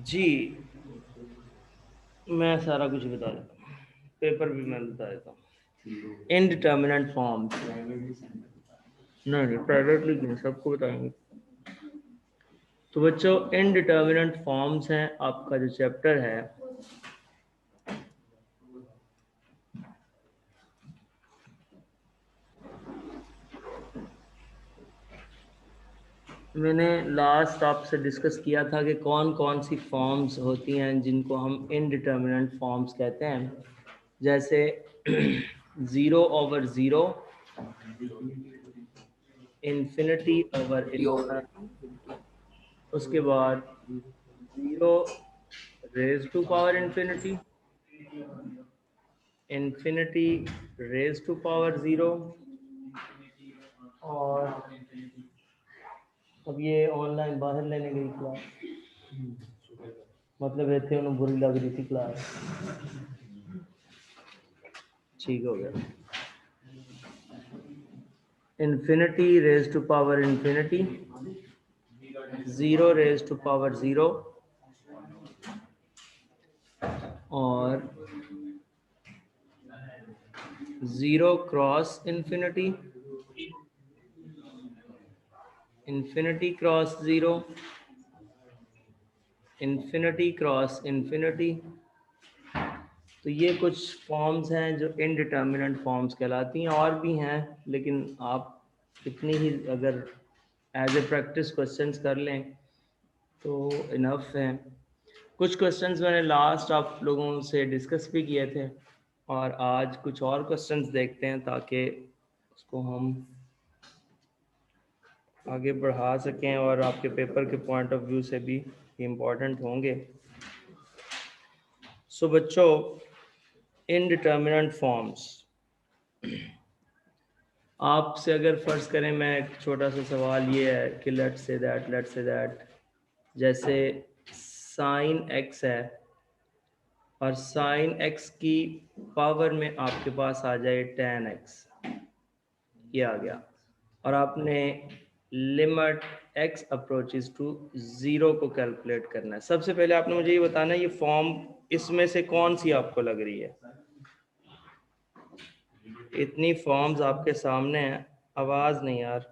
जी मैं सारा कुछ बता देता हूँ, पेपर भी मैं बता देता हूँ। इनडिटर्मिनेंट फॉर्म्स, नहीं प्राइवेटली नहीं, सबको बताएंगे। तो बच्चों इनडिटर्मिनेंट फॉर्म्स हैं आपका जो चैप्टर है, मैंने लास्ट आपसे डिस्कस किया था कि कौन कौन सी फॉर्म्स होती हैं जिनको हम इनडिटर्मिनेंट फॉर्म्स कहते हैं। जैसे zero over zero, infinity over infinity, उसके बाद zero raise to power infinity, infinity raise to power zero. और अब ये ऑनलाइन बाहर लेने गई क्लास, मतलब इतने उन्हें बुरी लग रही थी क्लास, ठीक हो गया। Infinity raise to power infinity, zero raise to power zero, और zero cross infinity, infinity cross zero, infinity cross infinity. तो ये कुछ फॉर्म्स हैं जो इनडिटर्मिनेंट फॉर्म्स कहलाती हैं, और भी हैं लेकिन आप इतनी ही अगर एज ए प्रैक्टिस क्वेश्चंस कर लें तो इनफ हैं। कुछ क्वेश्चंस मैंने लास्ट आप लोगों से डिस्कस भी किए थे, और आज कुछ और क्वेश्चंस देखते हैं ताकि उसको हम आगे बढ़ा सकें और आपके पेपर के पॉइंट ऑफ व्यू से भी इम्पोर्टेंट होंगे। सो बच्चों इनडिटर्मिनेंट फॉर्म्स, आपसे अगर फर्ज करें, मैं एक छोटा सा सवाल ये है कि लेट्स से दैट जैसे साइन एक्स है और साइन एक्स की पावर में आपके पास आ जाए टेन एक्स, ये आ गया, और आपने limit x approaches to zero को कैलकुलेट करना है। सबसे पहले आपने मुझे ये बताना है ये फॉर्म इसमें से कौन सी आपको लग रही है। इतनी फॉर्म्स आपके सामने हैं, आवाज नहीं यार,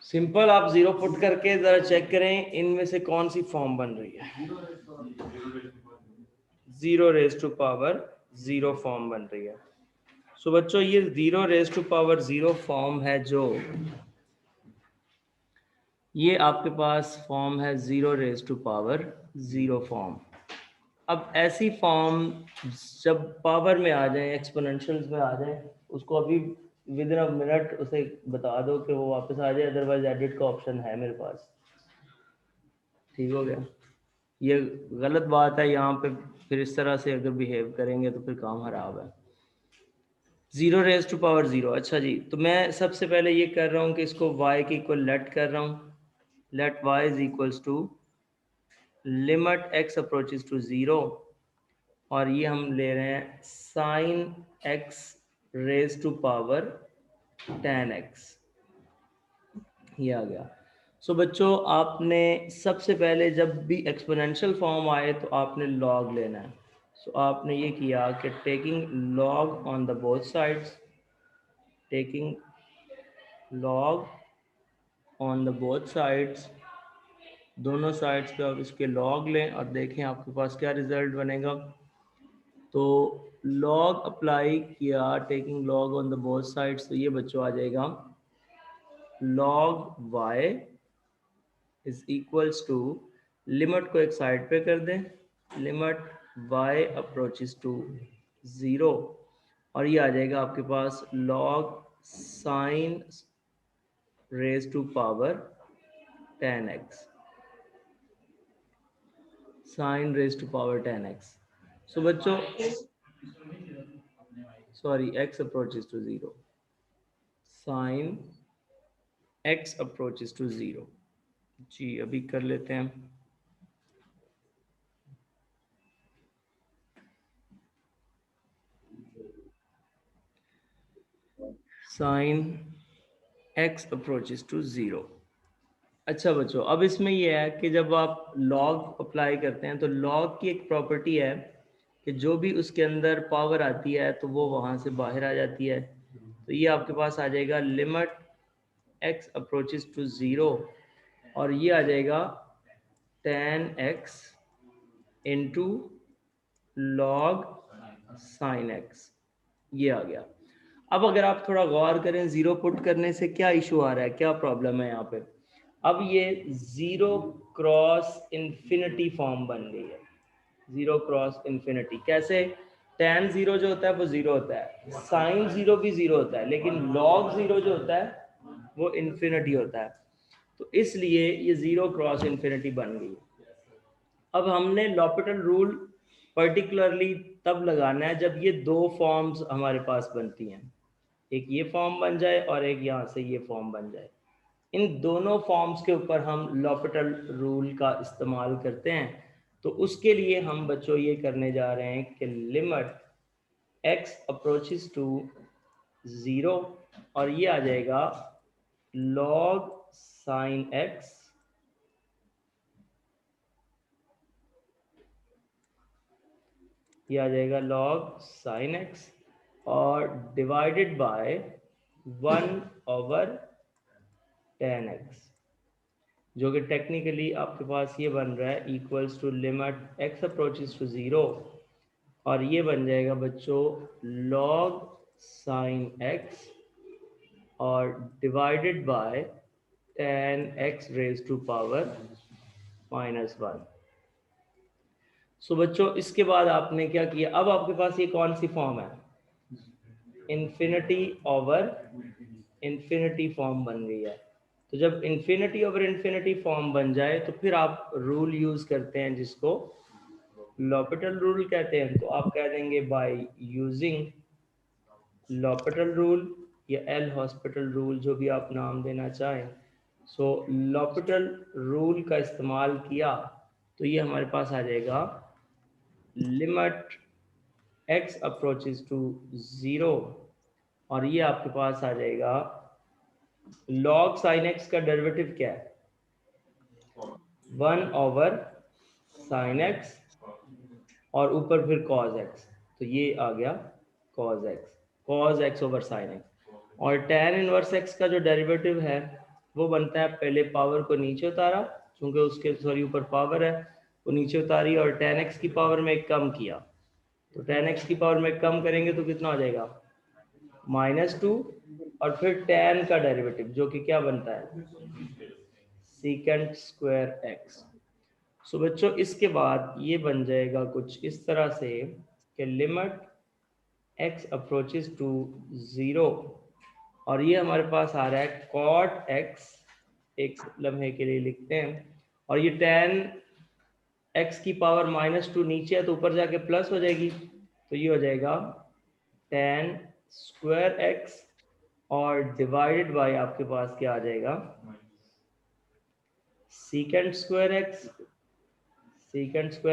सिंपल आप जीरो पुट करके जरा चेक करें इनमें से कौन सी फॉर्म बन रही है। Zero raise to power zero form बन रही है। सो बच्चों ये zero raise to power zero form है, जो ये आपके पास फॉर्म है zero raise to power zero form. अब ऐसी फॉर्म जब पावर में आ जाए, एक्सपोनेंशियल्स में आ जाए, उसको अभी विद इन अ मिनट उसे बता दो कि वो वापस आ जाए, अदरवाइज एडिट का ऑप्शन है मेरे पास, ठीक हो गया। ये गलत बात है यहाँ पे, फिर इस तरह से अगर बिहेव करेंगे तो फिर काम खराब है। Zero raise to power zero, अच्छा जी, तो मैं सबसे पहले ये कर रहा हूँ कि इसको y के इक्वल लेट कर रहा हूँ, let y is equals to limit x approaches to zero, और ये हम ले रहे हैं sine x raise to power ten x, ये आ गया। सो बच्चों आपने सबसे पहले जब भी एक्सपोनेंशियल फॉर्म आए तो आपने लॉग लेना है। सो आपने ये किया कि taking log on the both sides, taking log on the both sides, दोनों साइड्स पे आप इसके लॉग लें और देखें आपके पास क्या रिजल्ट बनेगा। तो लॉग अप्लाई किया, taking log on the both sides, तो ये बच्चों आ जाएगा log y is equals to, limit को एक साइड पे कर दें, limit y approaches to zero, और ये आ जाएगा आपके पास log sine raise to power ten x, sine raise to power ten x. So बच्चों sorry, x approaches to zero, sine x approaches to zero, जी अभी कर लेते हैं। Sine x approaches to zero, अच्छा बच्चों, अब इसमें ये है कि जब आप लॉग अप्लाई करते हैं तो लॉग की एक प्रॉपर्टी है कि जो भी उसके अंदर पावर आती है तो वो वहाँ से बाहर आ जाती है। तो ये आपके पास आ जाएगा limit x approaches to zero, और ये आ जाएगा tan x into log sine x, ये आ गया। अब अगर आप थोड़ा गौर करें, ज़ीरो पुट करने से क्या इशू आ रहा है, क्या प्रॉब्लम है यहाँ पे। अब ये ज़ीरो क्रॉस इन्फिनिटी फॉर्म बन गई है। ज़ीरो क्रॉस इन्फिनिटी कैसे? tan ज़ीरो जो होता है वो ज़ीरो होता है, साइन ज़ीरो भी ज़ीरो होता है, लेकिन लॉग ज़ीरो जो होता है वो इन्फिनिटी होता है। तो इसलिए ये ज़ीरो क्रॉस इन्फिनिटी बन गई। अब हमने लॉपिटल रूल पर्टिकुलरली तब लगाना है जब ये दो फॉर्म्स हमारे पास बनती हैं, एक ये फॉर्म बन जाए और एक यहाँ से ये फॉर्म बन जाए। इन दोनों फॉर्म्स के ऊपर हम लॉपिटल रूल का इस्तेमाल करते हैं। तो उसके लिए हम बच्चों ये करने जा रहे हैं कि limit x approaches to zero, और ये आ जाएगा log sin x, ये आ जाएगा log sin x और डिवाइडेड बाय 1/tan x, जो कि टेक्निकली आपके पास ये बन रहा है equals to limit x approaches to zero, और ये बन जाएगा बच्चों log sin x और divided by tan x raise to power -1। So बच्चों इसके बाद आपने क्या किया, अब आपके पास ये कौन सी फॉर्म है, इन्फिनिटी ओवर इन्फिनिटी फॉर्म बन गई है। तो जब इन्फिनिटी ओवर इन्फिनिटी फॉर्म बन जाए तो फिर आप रूल यूज करते हैं जिसको लॉपिटल रूल कहते हैं। तो आप कह देंगे बाय यूजिंग लॉपिटल रूल या एल हॉस्पिटल रूल, जो भी आप नाम देना चाहें। सो लॉपिटल रूल का इस्तेमाल किया तो ये हमारे पास आ जाएगा limit x approaches to zero, और ये आपके पास आ जाएगा log sin x का डेरिवेटिव क्या है, 1/sin x और ऊपर फिर cos x, तो ये आ गया cos x over sin x। और tan इनवर्स x का जो डेरिवेटिव है वो बनता है, पहले पावर को नीचे उतारा, क्योंकि उसके ऊपर पावर है वो नीचे उतारी, और tan x की पावर में कम किया। तो tan x की पावर में कम करेंगे तो कितना हो जाएगा, -2, और फिर tan का डेरिवेटिव जो कि क्या बनता है, सेकंड स्क्वायर x। सो बच्चों इसके बाद ये बन जाएगा कुछ इस तरह से कि limit x approaches to zero, और ये हमारे पास आ रहा है cot x, एक लम्हे के लिए लिखते हैं, और ये tan x की पावर -2 नीचे है तो ऊपर जाके प्लस हो जाएगी, तो ये हो जाएगा tan स्क्वायर x और डिवाइडेड बाय आपके पास क्या आ जाएगा, सेकंड स्क्वायर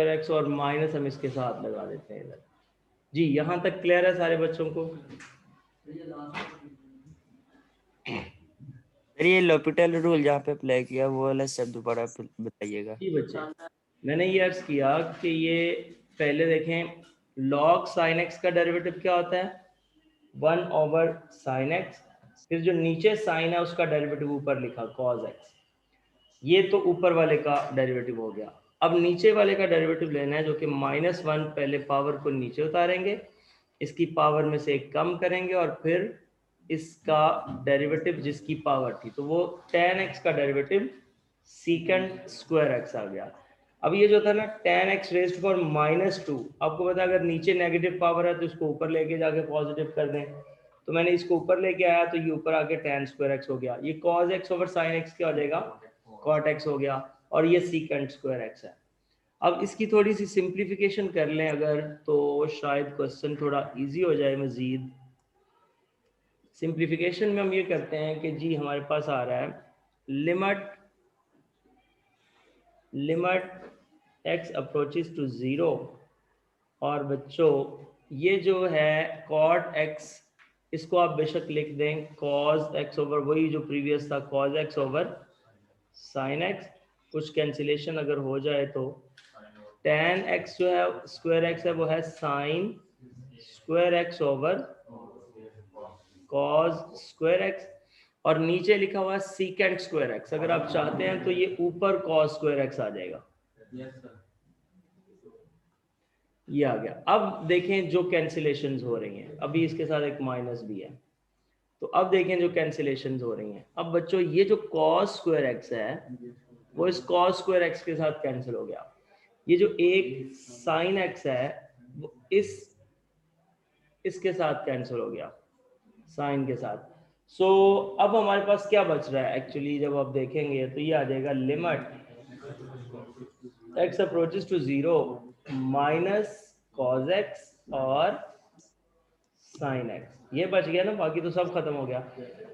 एक्स और माइनस हम इसके साथ लगा देते हैं इधर। जी यहाँ तक क्लियर है सारे बच्चों को? सर ये लॉपिटल रूल जहाँ पे अप्लाई किया वो वाला शब्द दोबारा बताइएगा। जी बच्चे, मैंने ये अर्ज किया कि ये पहले देखें, log sin x का डेरिवेटिव क्या होता है, 1/sin x, फिर जो नीचे साइन है उसका डेरिवेटिव ऊपर लिखा cos x, ये तो ऊपर वाले का डेरिवेटिव हो गया। अब नीचे वाले का डेरिवेटिव लेना है जो कि -1, पहले पावर को नीचे उतारेंगे, इसकी पावर में से एक कम करेंगे और फिर इसका डेरिवेटिव जिसकी पावर थी, तो वो tan x का डेरिवेटिव सेकंड स्क्वायर x आ गया। अब ये जो था ना tan x raised to power -2, आपको पता है अगर नीचे नेगेटिव पावर है तो इसको ऊपर लेके जाके पॉजिटिव कर दें, तो मैंने इसको ऊपर लेके आया तो ये ऊपर आके tan स्क्वायर x हो गया, ये cos x over sin x क्या हो जाएगा, cot x हो गया, और ये सेकंड स्क्वायर x है। अब इसकी थोड़ी सी सिंप्लीफिकेशन कर लें अगर, तो शायद क्वेश्चन थोड़ा इजी हो जाए मजीद। सिंप्लीफिकेशन में हम ये करते हैं कि जी हमारे पास आ रहा है limit x approaches to zero, और बच्चों ये जो है cot x, इसको आप बेशक लिख दें cos x ओवर, वही जो प्रीवियस था cos x over sine x, कुछ कैंसिलेशन अगर हो जाए तो tan x जो है स्क्वायर एक्स है वो है sine square x over cos square x, और नीचे लिखा हुआ है सीकेंट स्क्वायर एक्स। अगर आप चाहते हैं तो ये ऊपर कॉस स्क्वायर एक्स आ जाएगा। ये आ गया। अब देखें जो कैंसिलेशंस हो रही हैं, अभी इसके साथ एक माइनस भी है, तो अब देखें जो कैंसिलेशंस हो रही हैं। अब बच्चों ये जो कॉस स्क्वायर एक्स है वो इस कॉस स्क्वायर एक्स के साथ कैंसिल हो गया। ये जो एक साइन एक्स है वो इसके साथ कैंसिल हो गया, साइन के साथ। सो अब हमारे पास क्या बच रहा है एक्चुअली, जब आप देखेंगे तो ये आ जाएगा limit x approaches to 0 minus cos x और साइन एक्स, ये बच गया ना, बाकी तो सब खत्म हो गया।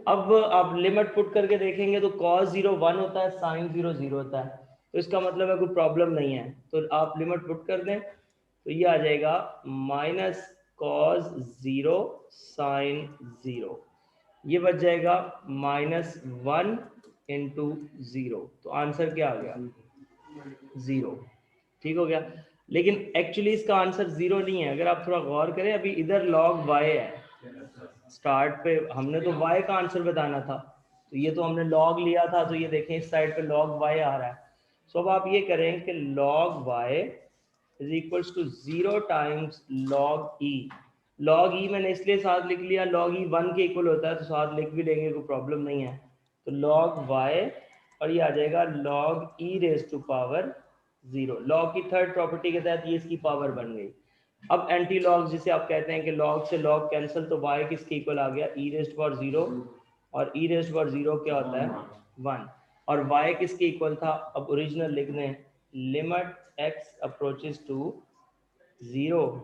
अब आप लिमिट पुट करके देखेंगे तो cos 0 1 होता है, साइन 0 0 होता है, तो इसका मतलब है कोई प्रॉब्लम नहीं है। तो आप लिमिट पुट कर दें तो ये आ जाएगा माइनस कॉस 0 साइन 0, ये बच जाएगा माइनस 1 इंटू 0, तो आंसर क्या आ गया 0। ठीक हो गया। लेकिन एक्चुअली इसका आंसर 0 नहीं है, अगर आप थोड़ा गौर करें, अभी इधर log y है, स्टार्ट पे हमने तो y का आंसर बताना था, तो ये तो हमने log लिया था, तो ये देखें इस साइड पे log y आ रहा है। सो अब आप ये करें कि log y is equals to 0 times log e। log e मैंने इसलिए साथ लिख लिया, log e 1 के इक्वल होता है, तो साथ लिख भी लेंगे, कोई प्रॉब्लम नहीं है। तो log y और ये आ जाएगा log e raise to power 0। log की थर्ड प्रॉपर्टी के तहत ये इसकी पावर बन गई। अब एंटी लॉग जिसे आप कहते हैं कि log से log कैंसिल, तो y किसके इक्वल आ गया e रेज पावर 0, और e रेज पावर 0 क्या होता है 1, और y किसके इक्वल था, अब ओरिजिनल लिख दें, limit x approaches to 0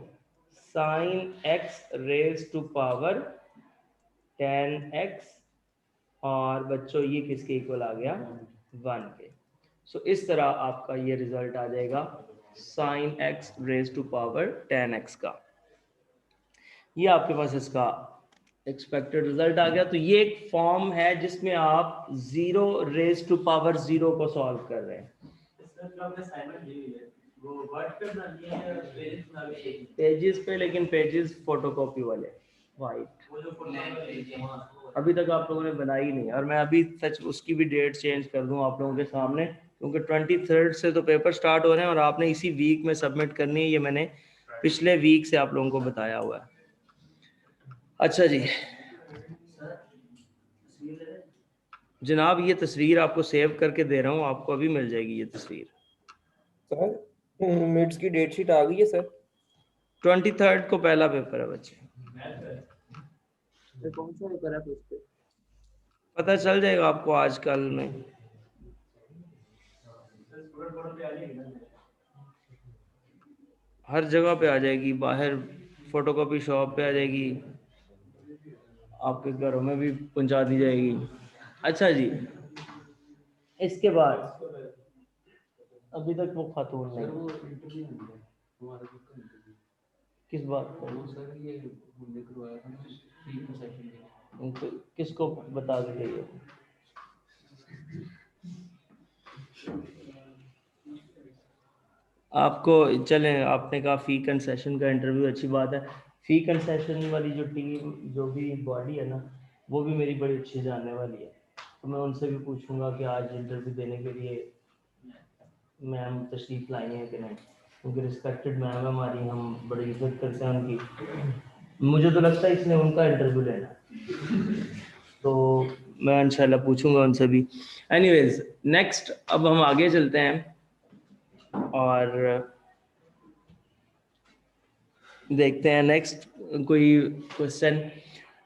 sine x raise to power 10x, और बच्चों ये किसके इक्वल आ गया 1 के। सो इस तरह आपका ये रिजल्ट आ जाएगा sine x raise to power 10x का। ये आपके पास इसका एक्सपेक्टेड रिजल्ट आ गया। तो ये एक फॉर्म है जिसमें आप 0 रेज टू पावर 0 को सॉल्व कर रहे हैं। पेजेस पे, लेकिन पेजेस फोटोकॉपी वाले वाइट, अभी तक आप लोगों ने बनाई नहीं, और मैं अभी सच उसकी भी डेट चेंज कर दूं आप लोगों के सामने, क्योंकि 23 से तो पेपर स्टार्ट हो रहे हैं और आपने इसी वीक में सबमिट करनी है, ये मैंने पिछले वीक से आप लोगों को बताया हुआ है। अच्छा जी जनाब, ये तस्वीर आपको सेव करके दे रहा हूँ, आपको अभी मिल जाएगी ये तस्वीर। सर मिड्स की डेट शीट आ गई है सर? 23 को पहला पेपर है बच्चे। कौन सा पेपर है उस पे? पता चल जाएगा आपको आजकल में। हर जगह पे आ जाएगी, बाहर फोटोकॉपी शॉप पे आ जाएगी, आपके घरों में भी पहुंचा दी जाएगी। अच्छा जी, इसके बाद अभी तक वो खातून नहीं, किस बात पर, तो किसको बता देते ये, आपको चलें, आपने कहा फी कंसेशन का इंटरव्यू, अच्छी बात है। फी कंसेशन वाली जो टीम, जो भी बॉडी है ना, वो भी मेरी बड़ी अच्छी जानने वाली है, तो मैं उनसे भी पूछूंगा कि आज इंटरव्यू देने के लिए मैम तशरीफ़ लाई हैं कि नहीं, क्योंकि रिस्पेक्टेड मैम है हमारी, हम बड़ी इज्जत करते हैं उनकी। मुझे तो लगता है इसने उनका इंटरव्यू लेना, तो मैं इंशाल्लाह पूछूंगा उनसे भी। एनीवेज नेक्स्ट, अब हम आगे चलते हैं और देखते हैं नेक्स्ट कोई क्वेश्चन।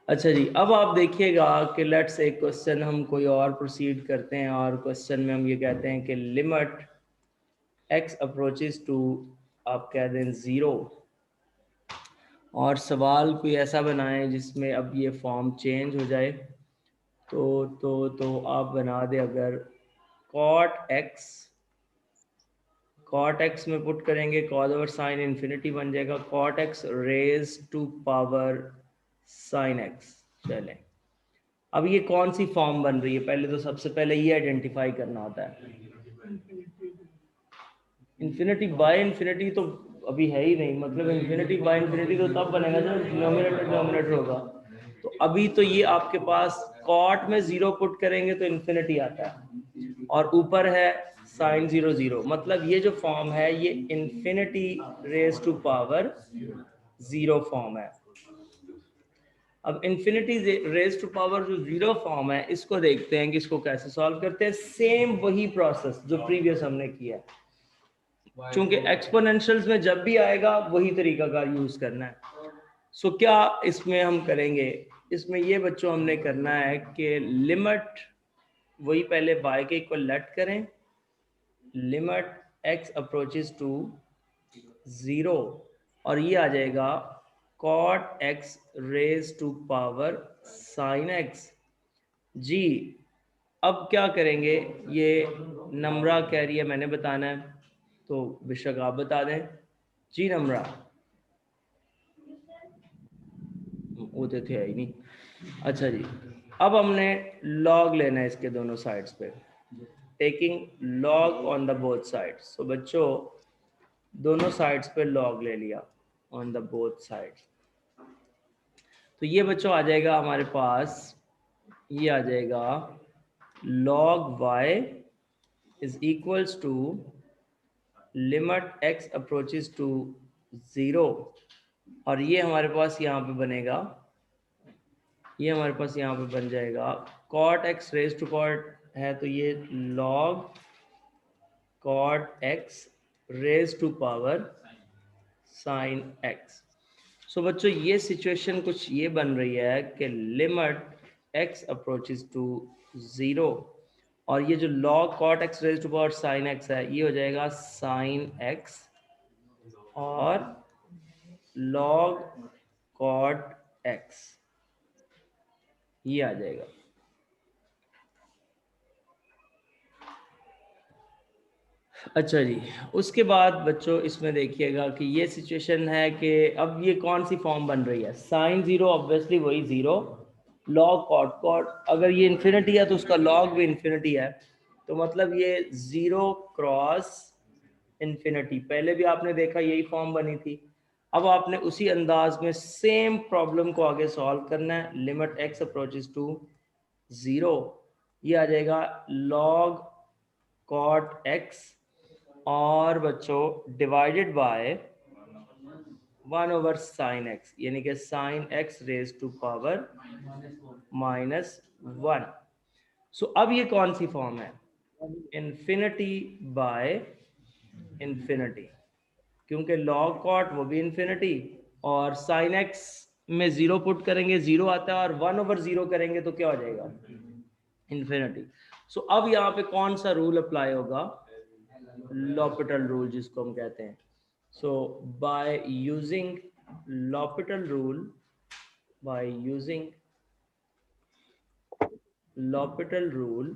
अच्छा जी, अब आप देखिएगा कि लेट्स एक क्वेश्चन हम कोई और प्रोसीड करते हैं, और क्वेश्चन में हम ये कहते हैं कि लिमिट x अप्रोचेस टू, आप कह दें 0, और सवाल कोई ऐसा बनाएं जिसमें अब ये फॉर्म चेंज हो जाए। तो आप बना दें, अगर cot x में पुट करेंगे cos ओवर साइन इन्फिनिटी बन जाएगा cot x raise to power sin x। चलें, अब ये कौन सी फॉर्म बन रही है, पहले तो सबसे पहले ये आइडेंटिफाई करना होता है। इन्फिनिटी बाय इन्फिनिटी तो अभी है ही नहीं, मतलब इन्फिनिटी बाय इन्फिनिटी तो तब बनेगा जब डिनोमिनेटर डिनोमिनेटर होगा। तो अभी तो ये आपके पास कॉट में 0 पुट करेंगे तो इन्फिनिटी आता है, और ऊपर है साइन 0 0, मतलब ये जो फॉर्म है ये infinity raise to power 0 form है। अब इन्फिनिटी रेज टू पावर जो 0 फॉर्म है, इसको देखते हैं कि इसको कैसे सॉल्व करते हैं। सेम वही प्रोसेस जो प्रीवियस हमने किया है, क्योंकि एक्सपोनेंशियल्स में जब भी आएगा वही तरीका का यूज करना है। सो क्या इसमें हम करेंगे, इसमें ये बच्चों हमने करना है कि लिमिट वही पहले y के इक्वल लेट करें, लिमिट x अप्रोचेस टू 0, और ये आ जाएगा cot x raise to power sin x। जी अब क्या करेंगे, ये नम्रा कह रही है मैंने बताना है, तो बेशक आप बता दें। जी नम्रा, वो तो थे ही नहीं। अच्छा जी, अब हमने लॉग लेना है इसके दोनों साइड्स पे, taking log on the both sides. So बच्चों दोनों साइड्स पे लॉग ले लिया ऑन द बोथ साइड्स, तो ये बच्चों आ जाएगा हमारे पास, ये आ जाएगा log y is equals to limit x approaches to 0, और ये हमारे पास यहाँ पे बनेगा, ये हमारे पास यहाँ पे बन जाएगा cot x raise to cot है, तो ये log cot x raise to power sin x। So बच्चों ये सिचुएशन कुछ ये बन रही है कि लिमिट x अप्रोचेस टू 0, और ये जो log cot x raise to power sin x है, ये हो जाएगा sin x और log cot x, ये आ जाएगा। अच्छा जी, उसके बाद बच्चों इसमें देखिएगा कि ये सिचुएशन है कि अब ये कौन सी फॉर्म बन रही है, साइन 0 ऑब्वियसली वही 0, log cot cot अगर ये इन्फिनिटी है तो उसका log भी इन्फिनिटी है, तो मतलब ये 0 क्रॉस इन्फिनिटी, पहले भी आपने देखा यही फॉर्म बनी थी। अब आपने उसी अंदाज में सेम प्रॉब्लम को आगे सॉल्व करना है, लिमिट x अप्रोचेस टू 0, ये आ जाएगा log cot x और बच्चों divided by 1 over sine x, यानी कि sine x raise to power -1। So अब ये कौन सी फॉर्म है, इन्फिनिटी बाय इन्फिनिटी, क्योंकि log cot वो भी इन्फिनिटी, और साइन x में 0 पुट करेंगे 0 आता है, और 1 ओवर 0 करेंगे तो क्या हो जाएगा, इन्फिनिटी। सो अब यहाँ पे कौन सा रूल अप्लाई होगा, L'Hopital rule जिसको हम कहते हैं। So by using L'Hopital rule, by using L'Hopital rule,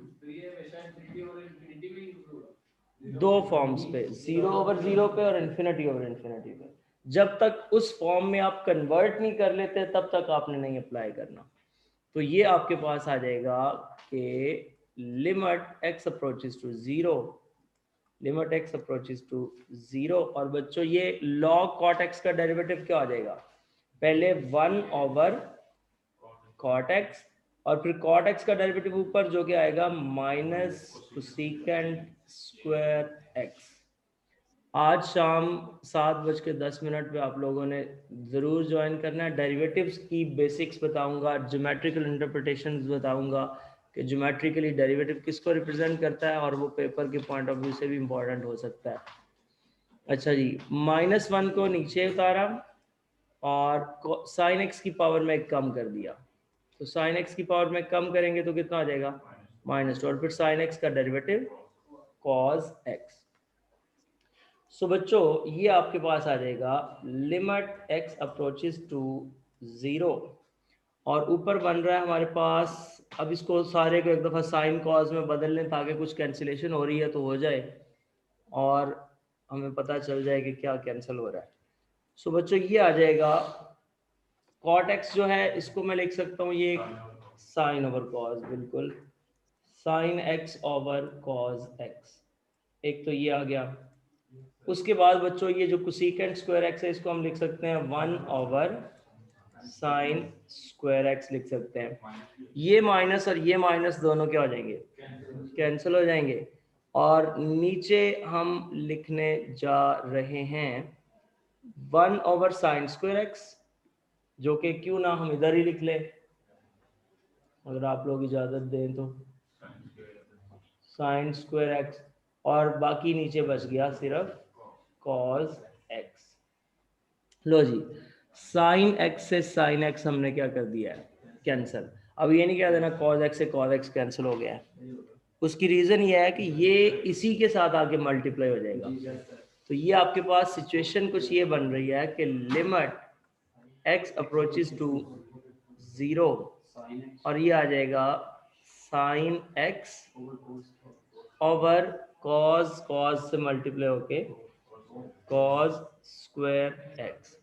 दो फॉर्म्स पे 0 ओवर 0 पे और इन्फिनिटी ओवर इन्फिनिटी पे, जब तक उस फॉर्म में आप कन्वर्ट नहीं कर लेते तब तक आपने नहीं अप्लाई करना। तो ये आपके पास आ जाएगा कि limit x approaches to 0, limit x approaches to 0, और बच्चों ये log cot x का डेरिवेटिव क्या आ जाएगा, पहले 1 ओवर cot x और फिर cot x का डेरिवेटिव ऊपर जो कि आएगा माइनस कोसेकेंट स्क्वायर x। आज शाम 7:10 पे आप लोगों ने ज़रूर ज्वाइन करना है। डेरिवेटिव्स की बेसिक्स बताऊंगा, ज्योमेट्रिकल इंटरप्रिटेशंस बताऊंगा कि ज्योमेट्रिकली डेरिवेटिव किसको रिप्रेजेंट करता है, और वो पेपर के पॉइंट ऑफ व्यू से भी इम्पोर्टेंट हो सकता है। अच्छा जी, -1 को नीचे उतारा और साइन एक्स की पावर में कम कर दिया, तो साइन एक्स की पावर में कम करेंगे तो कितना आ जाएगा, -2, और फिर साइन एक्स का डेरिवेटिव cos x। सो बच्चों ये आपके पास आ जाएगा लिमिट x अप्रोचेस टू 0, और ऊपर बन रहा है हमारे पास, अब इसको सारे को एक दफ़ा साइन कॉज में बदल लें ताकि कुछ कैंसिलेशन हो रही है तो हो जाए और हमें पता चल जाए कि क्या कैंसिल हो रहा है। सो बच्चों ये आ जाएगा cot x जो है, इसको मैं लिख सकता हूँ ये साइन ओवर कॉज, बिल्कुल sine x over cos x, एक तो ये आ गया। उसके बाद बच्चों ये जो कोसेकेंट स्क्वायर एक्स है इसको हम लिख सकते हैं 1 ओवर साइन स्क्वायर एक्स लिख सकते हैं। ये माइनस और ये माइनस दोनों क्या हो जाएंगे, कैंसिल हो जाएंगे। और नीचे हम लिखने जा रहे हैं 1 ओवर साइन स्क्वायर एक्स, जो कि क्यों ना हम इधर ही लिख लें अगर आप लोग इजाजत दें तो, साइन स्क्वायर एक्स, और बाकी नीचे बच गया सिर्फ कॉस एक्स। लो जी, साइन एक्स से साइन एक्स हमने क्या कर दिया है, कैंसिल। अब ये नहीं कह देना कॉस एक्स से कॉस एक्स कैंसिल हो गया है, उसकी रीजन ये है कि ये इसी के साथ आगे मल्टीप्लाई हो जाएगा। तो ये आपके पास सिचुएशन कुछ ये बन रही है कि लिमिट x अप्रोचेस टू 0 और ये आ जाएगा sine x over cos, cos से मल्टीप्लाई होके कॉस स्क्वायर x।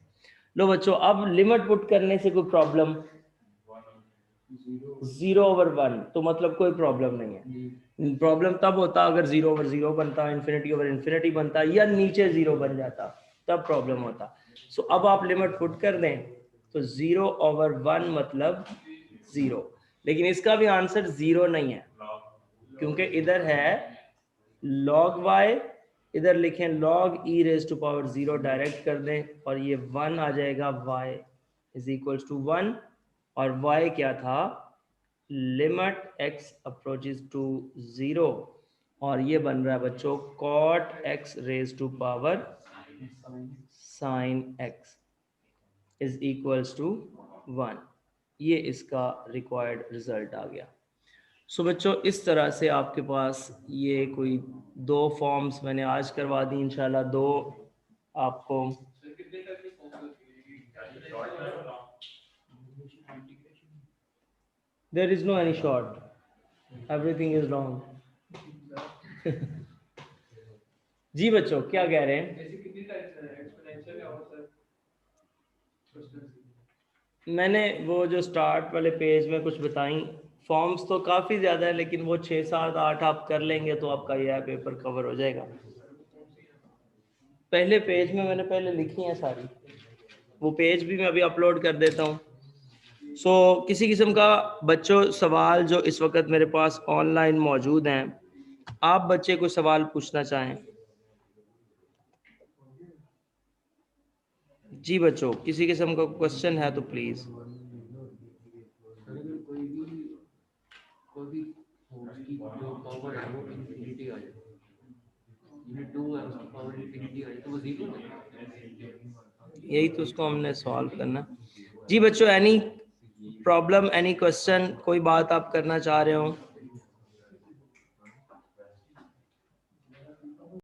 लो बच्चों, अब लिमिट पुट करने से कोई प्रॉब्लम, 0 ओवर 1 तो मतलब कोई प्रॉब्लम नहीं है। प्रॉब्लम तब होता अगर 0 ओवर 0 बनता, इन्फिनिटी ओवर इन्फिनिटी बनता, या नीचे 0 बन जाता, तब प्रॉब्लम होता। सो अब आप लिमिट पुट कर दें तो 0 ओवर 1 मतलब 0, लेकिन इसका भी आंसर 0 नहीं है क्योंकि इधर है log y, इधर लिखें log e raise to power 0, direct कर दें और ये 1 आ जाएगा, y इज इक्वल्स टू 1, और y क्या था, लिमिट x अप्रोचेस टू 0, और ये बन रहा है बच्चों cot x raise to power sin x is equals to 1। ये इसका रिक्वायर्ड रिजल्ट आ गया। सो बच्चों, इस तरह से आपके पास ये कोई 2 फॉर्म्स मैंने आज करवा दी, इंशाल्लाह 2 आपको there is no any short, everything is long. जी बच्चों, क्या कह रहे हैं? मैंने वो जो स्टार्ट वाले पेज में कुछ बताई, फॉर्म्स तो काफ़ी ज़्यादा है लेकिन वो 6, 7, 8 आप कर लेंगे तो आपका यह पेपर कवर हो जाएगा। पहले पेज में मैंने पहले लिखी है सारी, वो पेज भी मैं अभी अपलोड कर देता हूँ। सो किसी किस्म का बच्चों सवाल जो इस वक्त मेरे पास ऑनलाइन मौजूद हैं, आप बच्चे कोई सवाल पूछना चाहें? जी बच्चों, किसी किस्म का क्वेश्चन है तो प्लीज़। यही तो उसको हमने सॉल्व करना। जी बच्चों, एनी प्रॉब्लम, एनी क्वेश्चन, कोई बात आप करना चाह रहे हो?